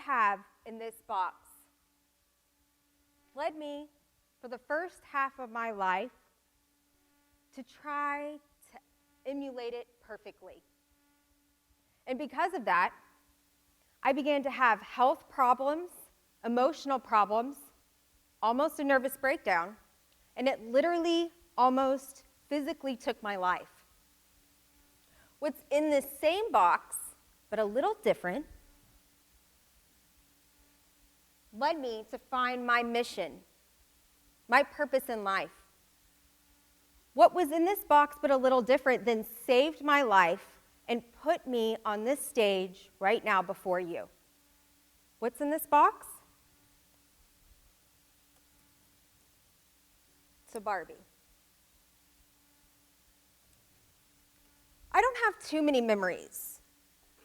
have in this box led me for the first half of my life to try to emulate it perfectly. And because of that, I began to have health problems, emotional problems, almost a nervous breakdown, and it literally almost physically took my life. What's in this same box, but a little different, led me to find my mission, my purpose in life. What was in this box but a little different then saved my life and put me on this stage right now before you. What's in this box? It's a Barbie. I don't have too many memories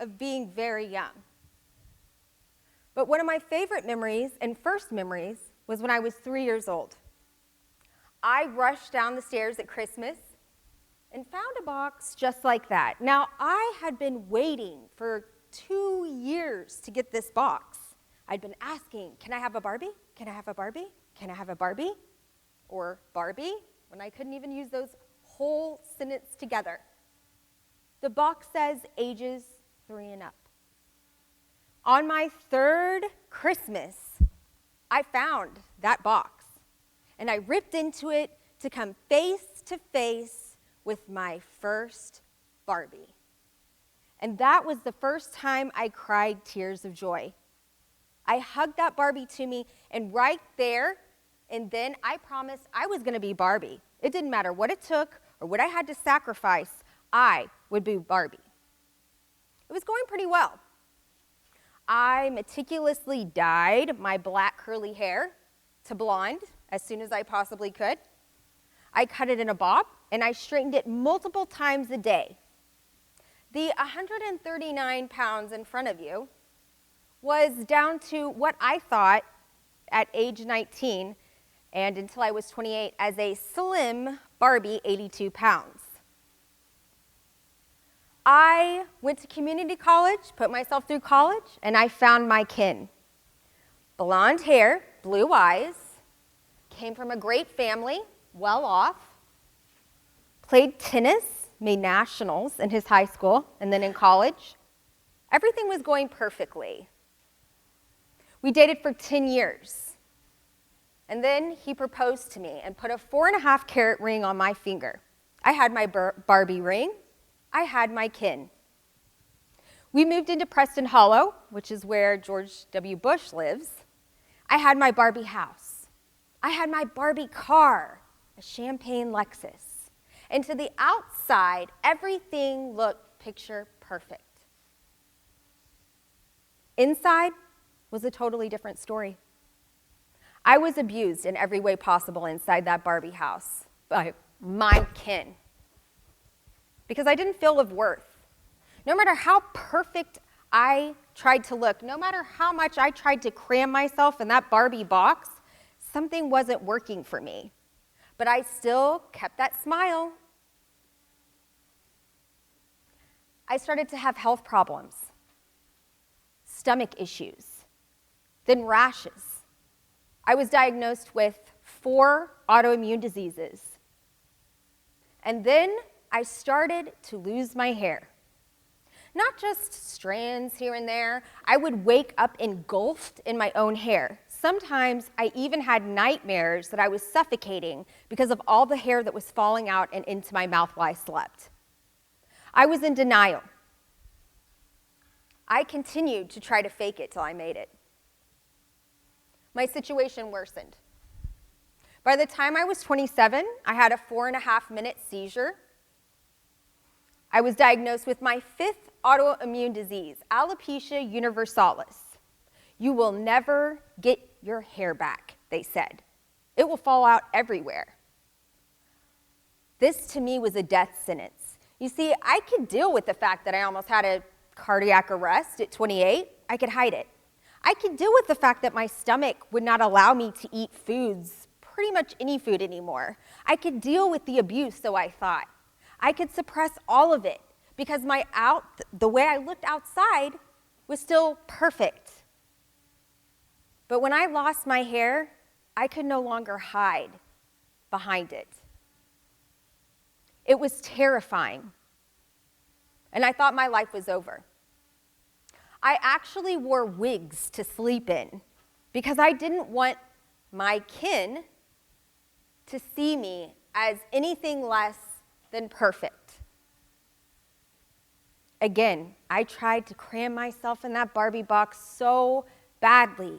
of being very young. But one of my favorite memories and first memories was when I was 3 years old. I rushed down the stairs at Christmas and found a box just like that. Now, I had been waiting for 2 years to get this box. I'd been asking, can I have a Barbie? Can I have a Barbie? Can I have a Barbie? Or Barbie, when I couldn't even use those whole sentences together. The box says ages 3 and up. On my third Christmas, I found that box, and I ripped into it to come face to face with my first Barbie. And that was the first time I cried tears of joy. I hugged that Barbie to me, and right there and then I promised I was going to be Barbie. It didn't matter what it took or what I had to sacrifice, I would be Barbie. It was going pretty well. I meticulously dyed my black curly hair to blonde as soon as I possibly could. I cut it in a bob, and I straightened it multiple times a day. The 139 pounds in front of you was down to what I thought at age 19 and until I was 28 as a slim Barbie, 82 pounds. I went to community college, put myself through college, and I found my kin. Blonde hair, blue eyes, came from a great family, well off, played tennis, made nationals in his high school and then in college. Everything was going perfectly. We dated for 10 years. And then he proposed to me and put a 4.5 carat ring on my finger. I had my Barbie ring. I had my kin. We moved into Preston Hollow, which is where George W. Bush lives. I had my Barbie house. I had my Barbie car, a champagne Lexus. And to the outside, everything looked picture perfect. Inside was a totally different story. I was abused in every way possible inside that Barbie house by my kin because I didn't feel of worth. No matter how perfect I tried to look, no matter how much I tried to cram myself in that Barbie box, something wasn't working for me. But I still kept that smile. I started to have health problems, stomach issues, then rashes. I was diagnosed with 4 autoimmune diseases. And then I started to lose my hair. Not just strands here and there. I would wake up engulfed in my own hair. Sometimes I even had nightmares that I was suffocating because of all the hair that was falling out and into my mouth while I slept. I was in denial. I continued to try to fake it till I made it. My situation worsened. By the time I was 27, I had a 4.5-minute seizure. I was diagnosed with my 5th autoimmune disease, alopecia universalis. You will never get your hair back, they said. It will fall out everywhere. This to me was a death sentence. You see, I could deal with the fact that I almost had a cardiac arrest at 28. I could hide it. I could deal with the fact that my stomach would not allow me to eat foods, pretty much any food anymore. I could deal with the abuse, so I thought. I could suppress all of it because the way I looked outside was still perfect. But when I lost my hair, I could no longer hide behind it. It was terrifying, and I thought my life was over. I actually wore wigs to sleep in because I didn't want my kin to see me as anything less than perfect. Again, I tried to cram myself in that Barbie box so badly.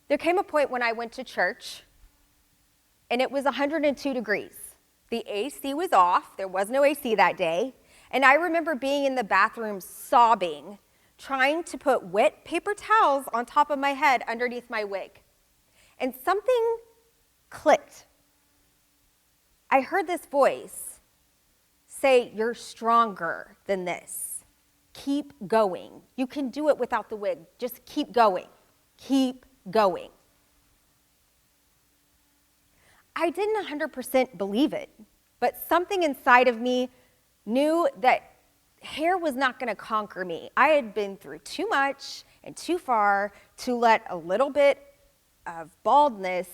There came a point when I went to church, and it was 102 degrees. The AC was off. There was no AC that day. And I remember being in the bathroom sobbing, trying to put wet paper towels on top of my head underneath my wig. And something clicked. I heard this voice say, "You're stronger than this. Keep going. You can do it without the wig. Just keep going. Keep going." I didn't 100% believe it, but something inside of me knew that hair was not going to conquer me. I had been through too much and too far to let a little bit of baldness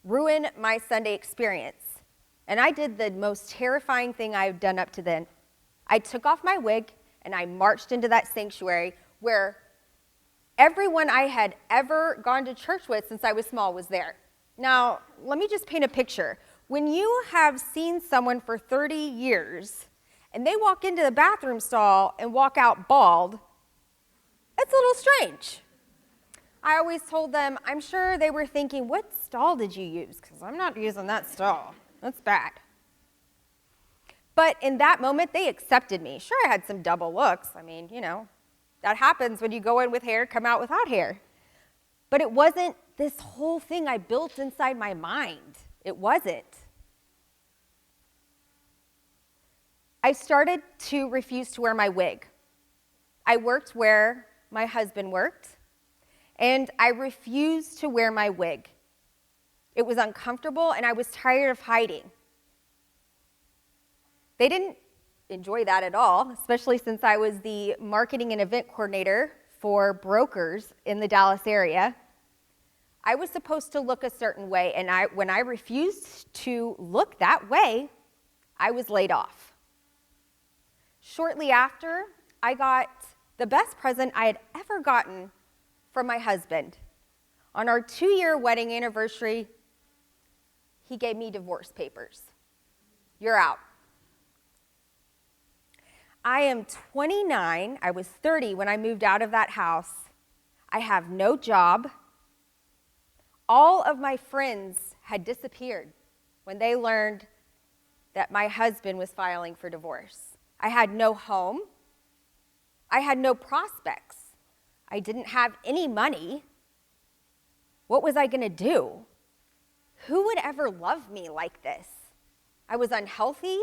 ruin my Sunday experience. And I did the most terrifying thing I've done up to then. I took off my wig and I marched into that sanctuary where everyone I had ever gone to church with since I was small was there. Now, let me just paint a picture. When you have seen someone for 30 years and they walk into the bathroom stall and walk out bald, that's a little strange. I always told them, I'm sure they were thinking, what stall did you use? Because I'm not using that stall. That's bad. But in that moment, they accepted me. Sure, I had some double looks. I mean, that happens when you go in with hair, come out without hair. But it wasn't this whole thing I built inside my mind. It wasn't. I started to refuse to wear my wig. I worked where my husband worked, and I refused to wear my wig. It was uncomfortable, and I was tired of hiding. They didn't enjoy that at all, especially since I was the marketing and event coordinator for brokers in the Dallas area. I was supposed to look a certain way, and when I refused to look that way, I was laid off. Shortly after, I got the best present I had ever gotten from my husband. On our 2-year wedding anniversary, he gave me divorce papers. You're out. I am 29. I was 30 when I moved out of that house. I have no job. All of my friends had disappeared when they learned that my husband was filing for divorce. I had no home. I had no prospects. I didn't have any money. What was I going to do? Who would ever love me like this? I was unhealthy.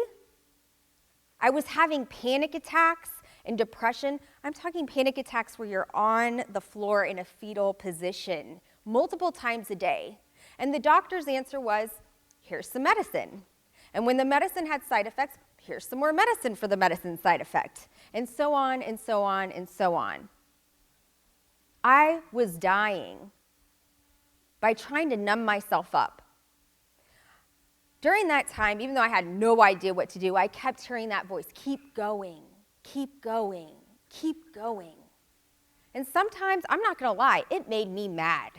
I was having panic attacks and depression. I'm talking panic attacks where you're on the floor in a fetal position multiple times a day. And the doctor's answer was, here's some medicine. And when the medicine had side effects, here's some more medicine for the medicine side effect. And so on and so on and so on. I was dying by trying to numb myself up. During that time, even though I had no idea what to do, I kept hearing that voice, keep going, keep going, keep going. And sometimes, I'm not going to lie, it made me mad.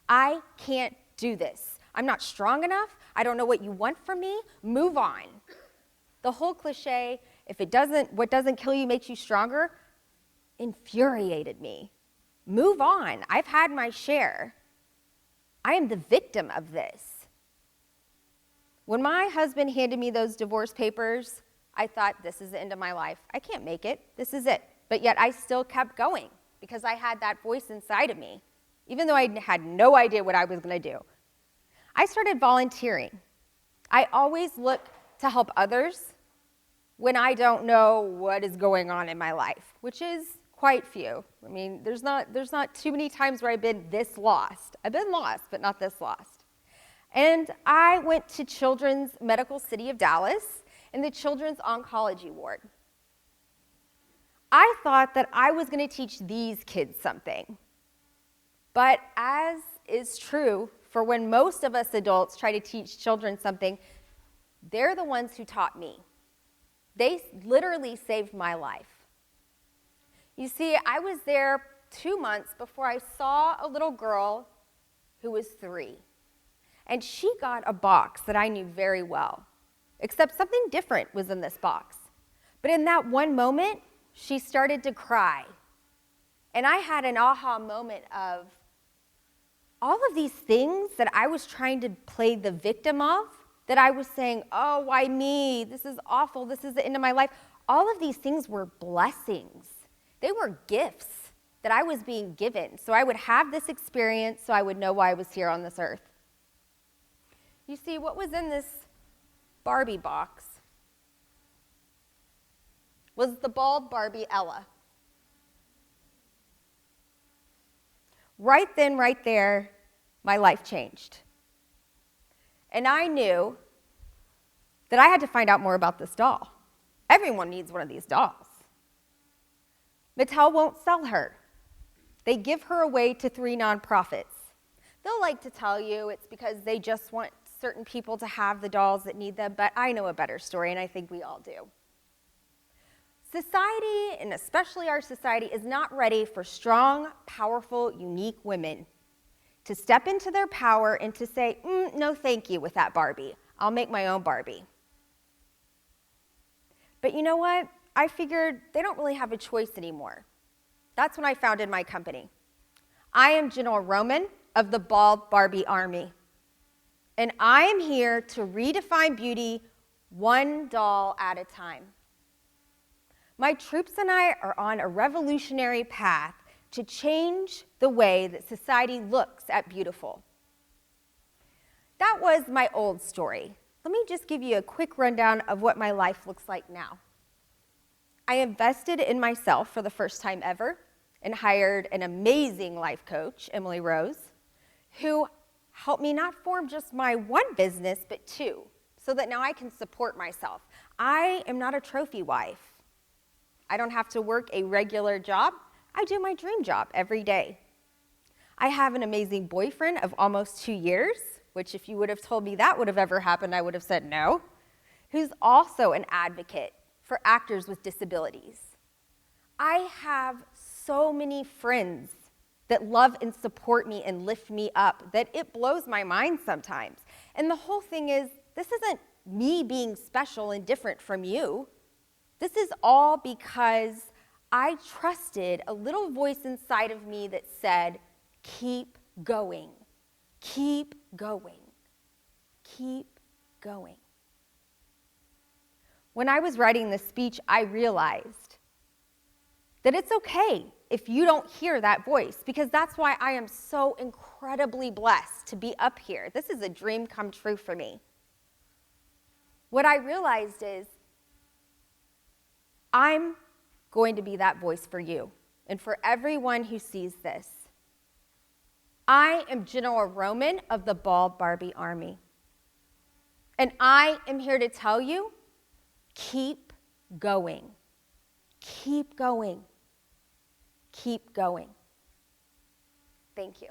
I can't do this. I'm not strong enough. I don't know what you want from me. Move on. The whole cliche, what doesn't kill you makes you stronger, infuriated me. Move on. I've had my share. I am the victim of this. When my husband handed me those divorce papers, I thought, this is the end of my life. I can't make it. This is it. But yet I still kept going because I had that voice inside of me, even though I had no idea what I was going to do. I started volunteering. I always look to help others when I don't know what is going on in my life, which is quite few. I mean, there's not too many times where I've been this lost. I've been lost, but not this lost. And I went to Children's Medical City of Dallas in the Children's Oncology Ward. I thought that I was going to teach these kids something. But as is true for when most of us adults try to teach children something, they're the ones who taught me. They literally saved my life. You see, I was there 2 months before I saw a little girl who was 3. And she got a box that I knew very well, except something different was in this box. But in that one moment, she started to cry. And I had an aha moment of all of these things that I was trying to play the victim of, that I was saying, oh, why me? This is awful. This is the end of my life. All of these things were blessings. They were gifts that I was being given. So I would have this experience so I would know why I was here on this earth. You see, what was in this Barbie box was the bald Barbie Ella. Right then, right there, my life changed. And I knew that I had to find out more about this doll. Everyone needs one of these dolls. Mattel won't sell her. They give her away to 3 nonprofits. They'll like to tell you it's because they just want certain people to have the dolls that need them, but I know a better story, and I think we all do. Society, and especially our society, is not ready for strong, powerful, unique women to step into their power and to say, no thank you with that Barbie. I'll make my own Barbie. But you know what? I figured they don't really have a choice anymore. That's when I founded my company. I am General Roman of the Bald Barbie Army. And I am here to redefine beauty one doll at a time. My troops and I are on a revolutionary path to change the way that society looks at beautiful. That was my old story. Let me just give you a quick rundown of what my life looks like now. I invested in myself for the first time ever and hired an amazing life coach, Emily Rose, who helped me not form just my one business, but 2, so that now I can support myself. I am not a trophy wife. I don't have to work a regular job. I do my dream job every day. I have an amazing boyfriend of almost 2 years, which if you would have told me that would have ever happened, I would have said no, who's also an advocate for actors with disabilities. I have so many friends that love and support me and lift me up that it blows my mind sometimes. And the whole thing is, this isn't me being special and different from you. This is all because I trusted a little voice inside of me that said, keep going, keep going, keep going. When I was writing this speech, I realized that it's okay if you don't hear that voice, because that's why I am so incredibly blessed to be up here. This is a dream come true for me. What I realized is I'm going to be that voice for you and for everyone who sees this. I am General Roman of the Bald Barbie Army. And I am here to tell you, keep going. Keep going. Keep going. Thank you.